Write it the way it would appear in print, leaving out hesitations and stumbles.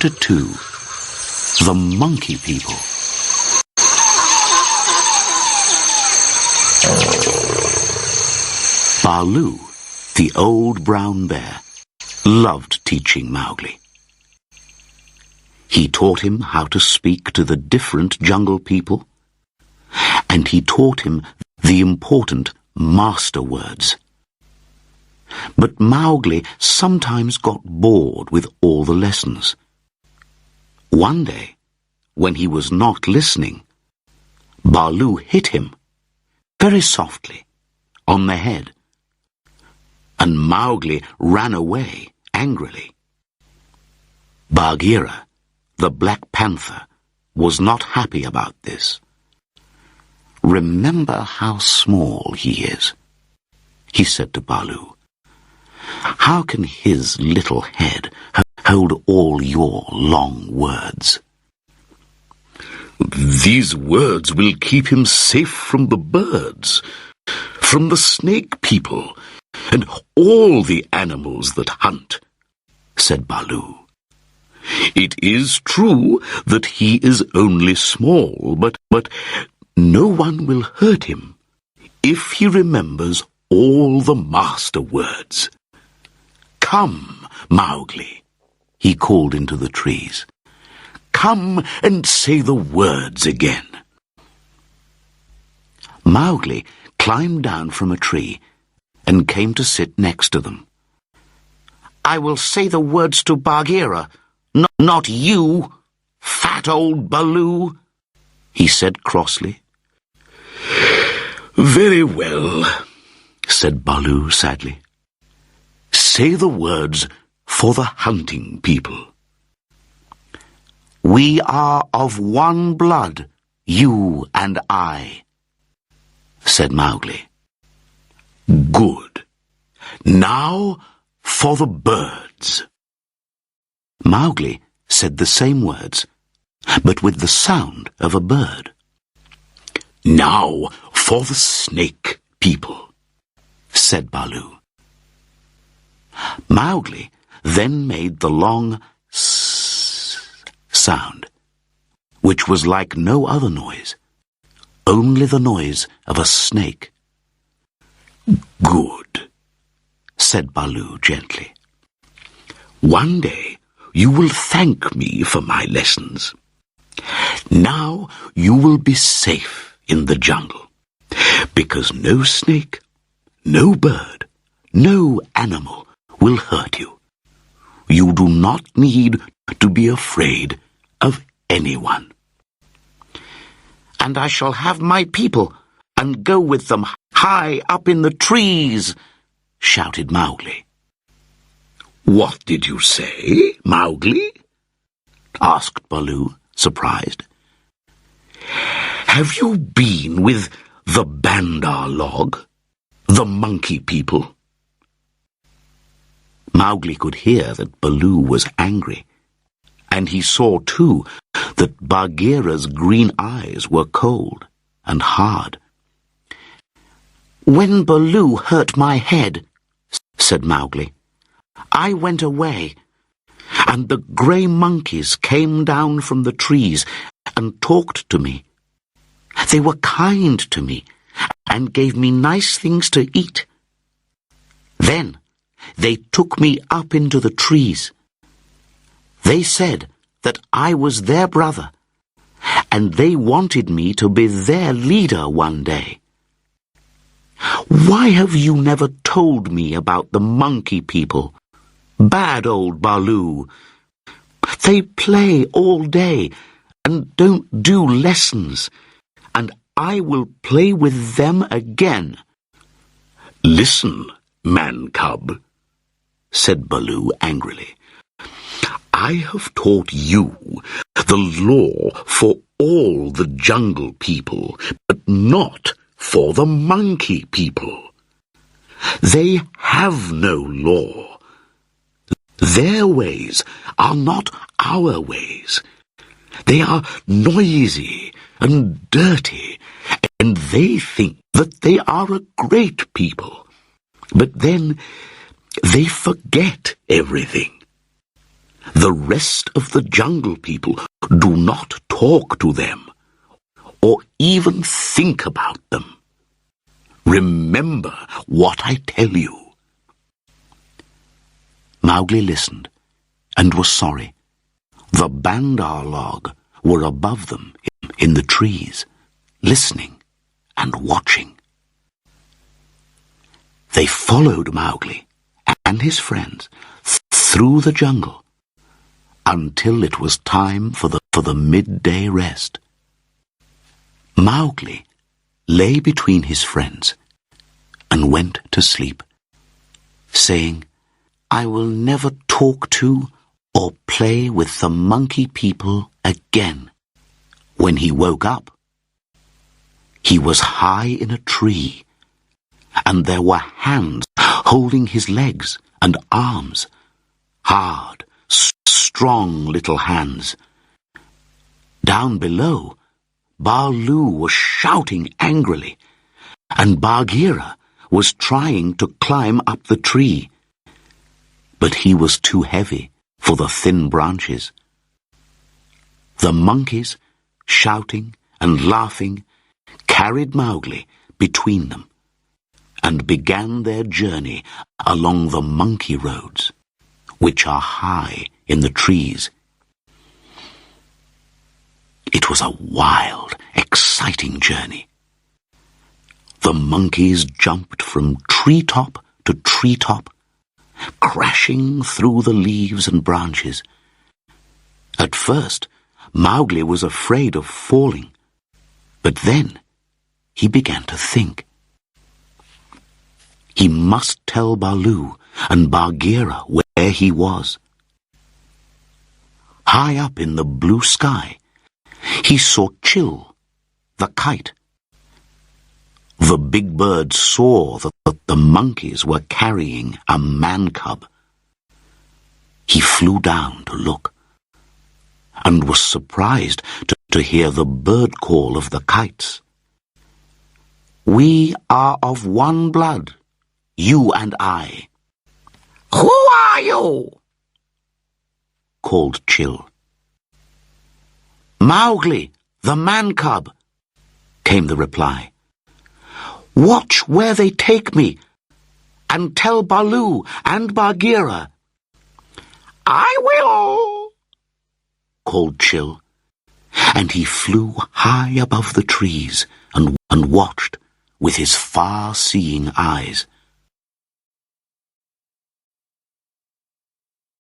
Chapter 2. The Monkey People. Baloo, the old brown bear, loved teaching Mowgli. He taught him how to speak to the different jungle people, and he taught him the important master words. But Mowgli sometimes got bored with all the lessons. One day, when he was not listening, Baloo hit him, very softly, on the head, and Mowgli ran away angrily. Bagheera, the Black Panther, was not happy about this. "Remember how small he is," he said to Baloo. "How can his little head hold all your long words?" "These words will keep him safe from the birds, from the snake people, and all the animals that hunt," said Baloo. "It is true that he is only small, but no one will hurt him if he remembers all the master words. Come, Mowgli," he called into the trees. "Come and say the words again." Mowgli climbed down from a tree and came to sit next to them. "I will say the words to Bagheera, not you, fat old Baloo," he said crossly. "Very well," said Baloo sadly. "Say the words for the hunting people." "We are of one blood, you and I," said Mowgli. "Good. Now for the birds." Mowgli said the same words, but with the sound of a bird. "Now for the snake people," said Baloo. Mowgli then made the long s sound, which was like no other noise, only the noise of a snake. "Good," said Baloo gently. "One day you will thank me for my lessons. Now you will be safe in the jungle, because no snake, no bird, no animal will hurt you. You do not need to be afraid of anyone." "And I shall have my people and go with them high up in the trees," shouted Mowgli. "What did you say, Mowgli?" asked Baloo, surprised. "Have you been with the Bandar log, the monkey people?" Mowgli could hear that Baloo was angry, and he saw too that Bagheera's green eyes were cold and hard. "When Baloo hurt my head," said Mowgli, "I went away, and the grey monkeys came down from the trees and talked to me. They were kind to me and gave me nice things to eat. Then they took me up into the trees. They said that I was their brother, and they wanted me to be their leader one day. Why have you never told me about the monkey people? Bad old Baloo. They play all day and don't do lessons, and I will play with them again." "Listen, man-cub," said Baloo angrily. "I have taught you the law for all the jungle people, but not for the monkey people. They have no law. Their ways are not our ways. They are noisy and dirty, and they think that they are a great people. But then they forget everything. The rest of the jungle people do not talk to them or even think about them. Remember what I tell you. Mowgli listened and was sorry. The bandar log were above them in the trees, listening and watching. They followed Mowgli and his friends through the jungle until it was time for the midday rest. Mowgli lay between his friends and went to sleep, saying, "I will never talk to or play with the monkey people again." When he woke up, he was high in a tree, and there were hands holding his legs and arms, hard, strong little hands. Down below, Baloo was shouting angrily, and Bagheera was trying to climb up the tree, but he was too heavy for the thin branches. The monkeys, shouting and laughing, carried Mowgli between them and began their journey along the monkey roads, which are high in the trees. It was a wild, exciting journey. The monkeys jumped from treetop to treetop, crashing through the leaves and branches. At first, Mowgli was afraid of falling, but then he began to think. He must tell Baloo and Bagheera where he was. High up in the blue sky, he saw Chill, the kite. The big bird saw that the monkeys were carrying a man-cub. He flew down to look, and was surprised to hear the bird call of the kites. "We are of one blood, you and I." "Who are you?" called Chill. "Mowgli, the man-cub," came the reply. "Watch where they take me, and tell Baloo and Bagheera." "I will," called Chill, and he flew high above the trees and watched with his far-seeing eyes.